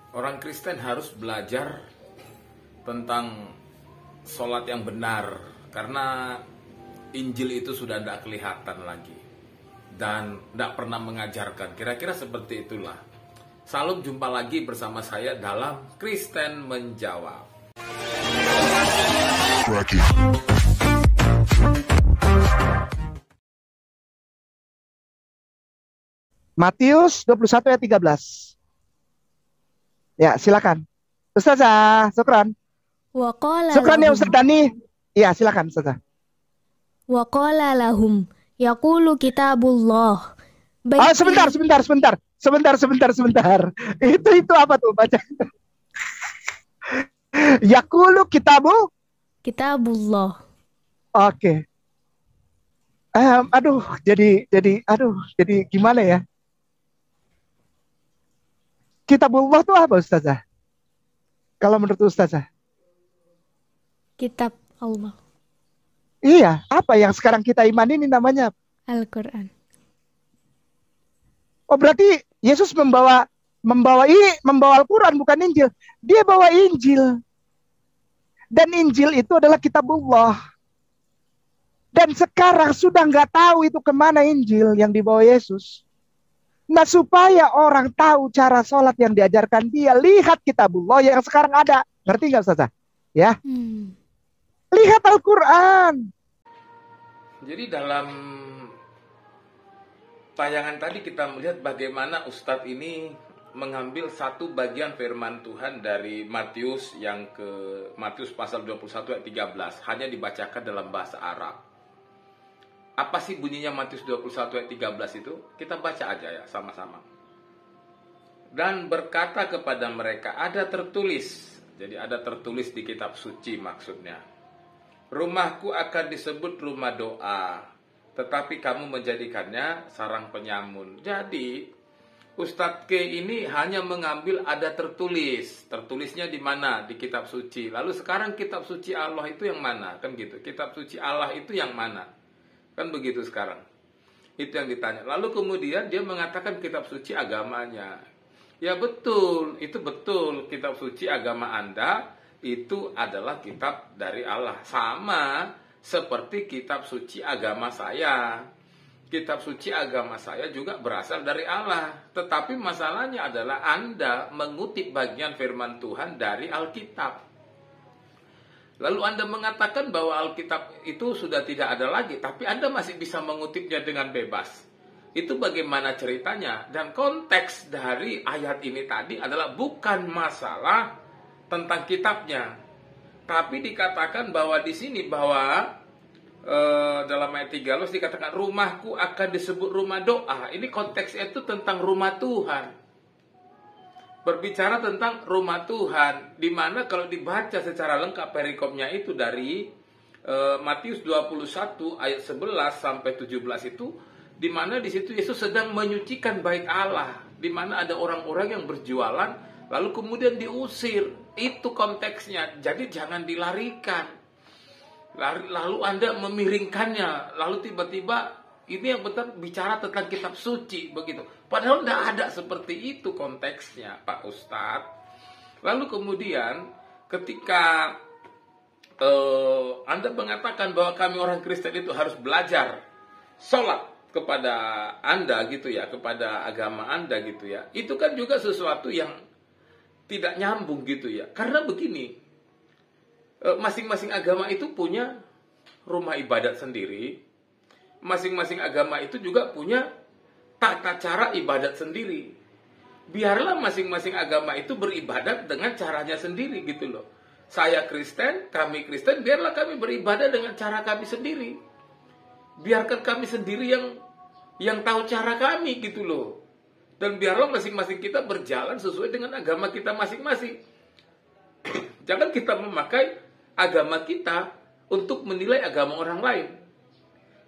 Orang Kristen harus belajar tentang sholat yang benar, karena Injil itu sudah tidak kelihatan lagi dan tidak pernah mengajarkan. Kira-kira seperti itulah. Salam, jumpa lagi bersama saya dalam Kristen Menjawab. Matius 21 ayat 13. Ya, silakan. Ustazah, syukran. Syukran ya Ustaz Dani. Ya, silakan Ustazah. Wa qala lahum yaqulu kitabullah. Oh, sebentar. Itu apa tuh baca? Yaqulu kitabullah. Oke. Jadi gimana ya? Kitabullah itu apa Ustazah? Kalau menurut Ustazah? Kitab Allah. Iya, apa yang sekarang kita imani ini namanya? Al-Quran. Oh, berarti Yesus membawa Al-Quran, bukan Injil. Dia bawa Injil. Dan Injil itu adalah kitabullah. Dan sekarang sudah nggak tahu itu kemana Injil yang dibawa Yesus. Nah, supaya orang tahu cara sholat yang diajarkan dia, lihat kitabullah yang sekarang ada. Ngerti nggak Ustazah? Ya. Lihat Al-Quran. Jadi dalam tayangan tadi kita melihat bagaimana Ustadz ini mengambil satu bagian firman Tuhan dari Matius Matius pasal 21 ayat 13, hanya dibacakan dalam bahasa Arab. Apa sih bunyinya Matius 21 ayat 13 itu? Kita baca aja ya sama-sama. Dan berkata kepada mereka, ada tertulis. Jadi ada tertulis di kitab suci maksudnya. Rumahku akan disebut rumah doa, tetapi kamu menjadikannya sarang penyamun. Jadi Ustadz K ini hanya mengambil ada tertulis. Tertulisnya di mana? Di kitab suci. Lalu sekarang kitab suci Allah itu yang mana? Kan gitu. Kitab suci Allah itu yang mana? Kan begitu sekarang. Itu yang ditanya. Lalu kemudian dia mengatakan kitab suci agamanya. Ya betul, itu betul. Kitab suci agama Anda itu adalah kitab dari Allah. Sama seperti kitab suci agama saya. Kitab suci agama saya juga berasal dari Allah. Tetapi masalahnya adalah Anda mengutip bagian firman Tuhan dari Alkitab. Lalu Anda mengatakan bahwa Alkitab itu sudah tidak ada lagi, tapi Anda masih bisa mengutipnya dengan bebas. Itu bagaimana ceritanya? Dan konteks dari ayat ini tadi adalah bukan masalah tentang kitabnya, tapi dikatakan bahwa di sini bahwa dalam ayat 13 dikatakan rumahku akan disebut rumah doa. Ini konteksnya itu tentang rumah Tuhan. Berbicara tentang rumah Tuhan, di mana kalau dibaca secara lengkap perikopnya itu dari Matius 21 ayat 11 sampai 17 itu, di mana di situ Yesus sedang menyucikan bait Allah, di mana ada orang-orang yang berjualan lalu kemudian diusir. Itu konteksnya. Jadi jangan dilarikan. Lalu Anda memiringkannya, lalu tiba-tiba ini yang benar bicara tentang kitab suci begitu. Padahal tidak ada seperti itu konteksnya, Pak Ustadz. Lalu kemudian ketika Anda mengatakan bahwa kami orang Kristen itu harus belajar sholat kepada Anda gitu ya, kepada agama Anda gitu ya. Itu kan juga sesuatu yang tidak nyambung gitu ya. Karena begini, masing-masing agama itu punya rumah ibadat sendiri. Masing-masing agama itu juga punya tata cara ibadat sendiri. Biarlah masing-masing agama itu beribadat dengan caranya sendiri gitu loh. Saya Kristen, kami Kristen, biarlah kami beribadah dengan cara kami sendiri. Biarkan kami sendiri yang tahu cara kami gitu loh. Dan biarlah masing-masing kita berjalan sesuai dengan agama kita masing-masing. Jangan kita memakai agama kita untuk menilai agama orang lain.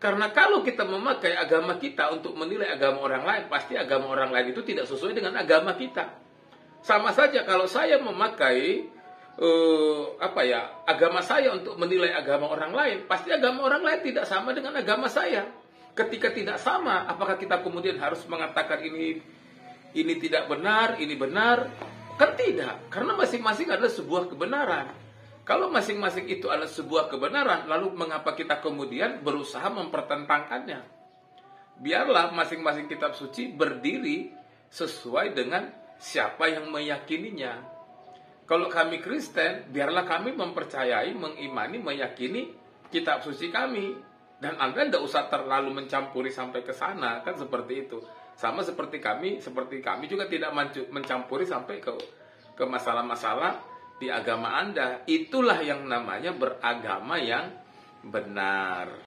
Karena kalau kita memakai agama kita untuk menilai agama orang lain, pasti agama orang lain itu tidak sesuai dengan agama kita. Sama saja kalau saya memakai agama saya untuk menilai agama orang lain, pasti agama orang lain tidak sama dengan agama saya. Ketika tidak sama, apakah kita kemudian harus mengatakan ini tidak benar, ini benar? Kan tidak, karena masing-masing adalah sebuah kebenaran. Kalau masing-masing itu adalah sebuah kebenaran, lalu mengapa kita kemudian berusaha mempertentangkannya? Biarlah masing-masing kitab suci berdiri sesuai dengan siapa yang meyakininya. Kalau kami Kristen, biarlah kami mempercayai, mengimani, meyakini kitab suci kami. Dan Anda tidak usah terlalu mencampuri sampai ke sana, kan seperti itu. Sama seperti kami juga tidak mencampuri sampai ke masalah-masalah di agama Anda. Itulah yang namanya beragama yang benar.